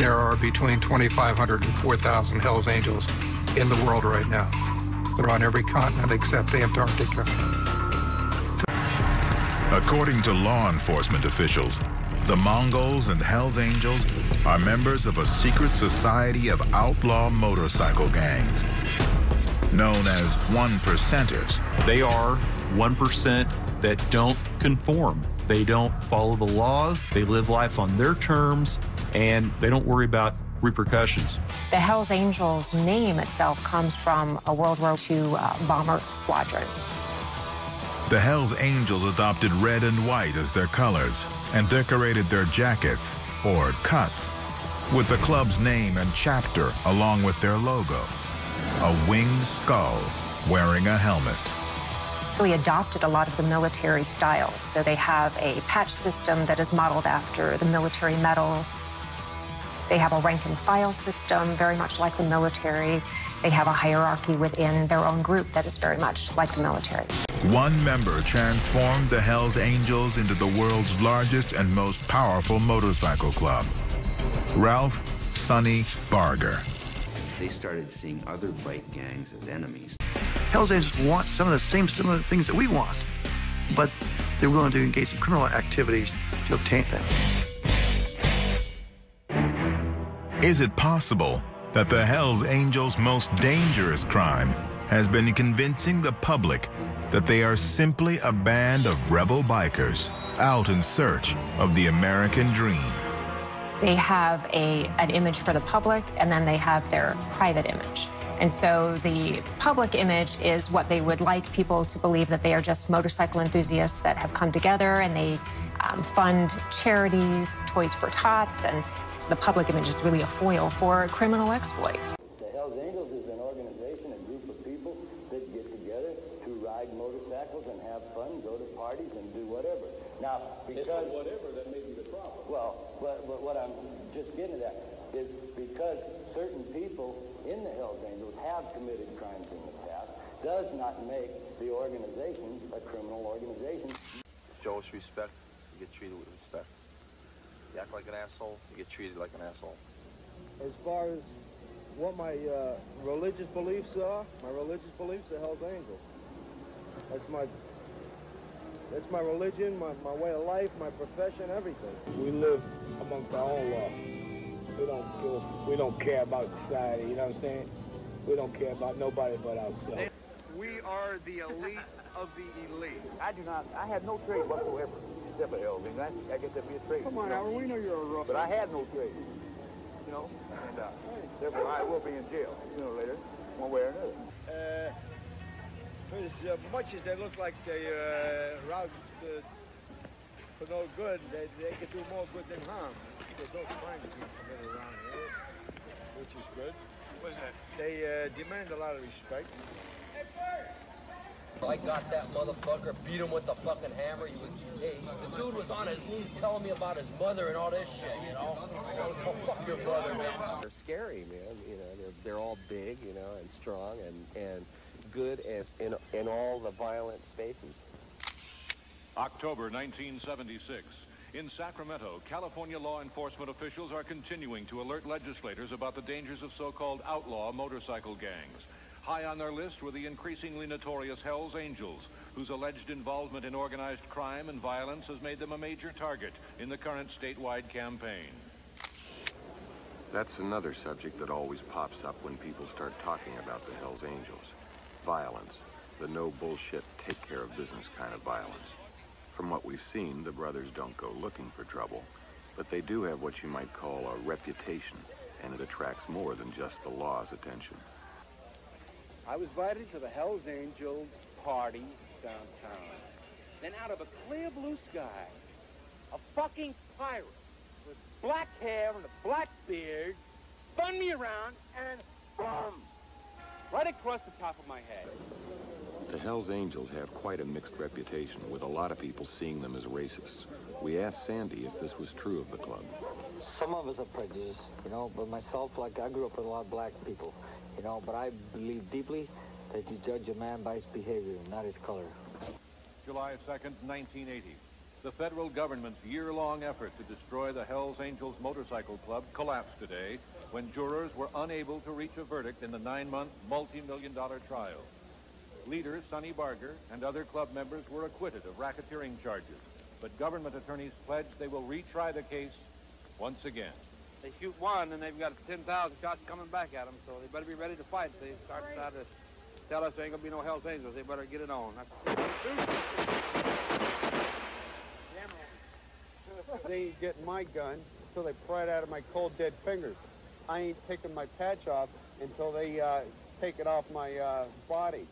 There are between 2,500 and 4,000 Hells Angels in the world right now. They're on every continent except Antarctica. According to law enforcement officials, the Mongols and Hells Angels are members of a secret society of outlaw motorcycle gangs, known as one-percenters. They are 1% that don't conform. They don't follow the laws, they live life on their terms, and they don't worry about repercussions. The Hells Angels name itself comes from a World War II bomber squadron. The Hells Angels adopted red and white as their colors and decorated their jackets, or cuts, with the club's name and chapter along with their logo, a winged skull wearing a helmet. We adopted a lot of the military styles, so they have a patch system that is modeled after the military medals. They have a rank and file system, very much like the military. They have a hierarchy within their own group that is very much like the military. One member transformed the Hells Angels into the world's largest and most powerful motorcycle club, Ralph Sonny Barger. They started seeing other bike gangs as enemies. Hells Angels want some of the same similar things that we want, but they're willing to engage in criminal activities to obtain them. Is it possible that the Hells Angels' most dangerous crime has been convincing the public that they are simply a band of rebel bikers out in search of the American dream? They have an image for the public, and then they have their private image. And so the public image is what they would like people to believe, that they are just motorcycle enthusiasts that have come together and they fund charities, Toys for Tots, and the public image is really a foil for criminal exploits. The Hells Angels is an organization, a group of people that get together to ride motorcycles and have fun, go to parties and do whatever. Now, because whatever, that may be the problem. Well, but what I'm just getting at is because certain people in the Hells Angels have committed crimes in the past, does not make the organization a criminal organization. Show us respect, you get treated with respect. You act like an asshole, you get treated like an asshole. As far as what my religious beliefs are Hells Angels. That's my religion, my way of life, my profession, everything. We live amongst our own law. We don't care about society, you know what I'm saying? We don't care about nobody but ourselves. We are the elite of the elite. I had no trade whatsoever, except for Hells Angels. I guess that'd be a trade. Come on, Howard, we know you're a rough. But I had no trade, you know, and therefore I will be in jail, later, one way or another. As much as they look like they route for no good, they can do more good than harm. There's no crime to be committed around here, which is good. What is that? They demand a lot of respect. I got that motherfucker, beat him with the fucking hammer. The dude was on his knees telling me about his mother and all this shit, you know? Oh, fuck your brother, man. They're scary, man. They're all big, and strong and good in all the violent spaces. October 1976. In Sacramento, California law enforcement officials are continuing to alert legislators about the dangers of so-called outlaw motorcycle gangs. High on their list were the increasingly notorious Hells Angels, whose alleged involvement in organized crime and violence has made them a major target in the current statewide campaign. That's another subject that always pops up when people start talking about the Hells Angels. Violence. The no bullshit, take care of business kind of violence. From what we've seen, the brothers don't go looking for trouble, but they do have what you might call a reputation, and it attracts more than just the law's attention. I was invited to the Hells Angels party downtown. Then out of a clear blue sky, a fucking pirate with black hair and a black beard spun me around and boom! Right across the top of my head. The Hells Angels have quite a mixed reputation, with a lot of people seeing them as racists. We asked Sandy if this was true of the club. Some of us are prejudiced, but myself, I grew up with a lot of black people, but I believe deeply that you judge a man by his behavior, not his color. July 2nd, 1980. The federal government's year-long effort to destroy the Hells Angels Motorcycle Club collapsed today when jurors were unable to reach a verdict in the 9-month, multi-million-dollar trial. Leader Sonny Barger and other club members were acquitted of racketeering charges, but government attorneys pledged they will retry the case once again. They shoot one, and they've got 10,000 shots coming back at them, so they better be ready to fight. They start trying to tell us there ain't gonna be no Hells Angels. They better get it on. They ain't getting my gun until they pry it out of my cold, dead fingers. I ain't taking my patch off until they take it off my body.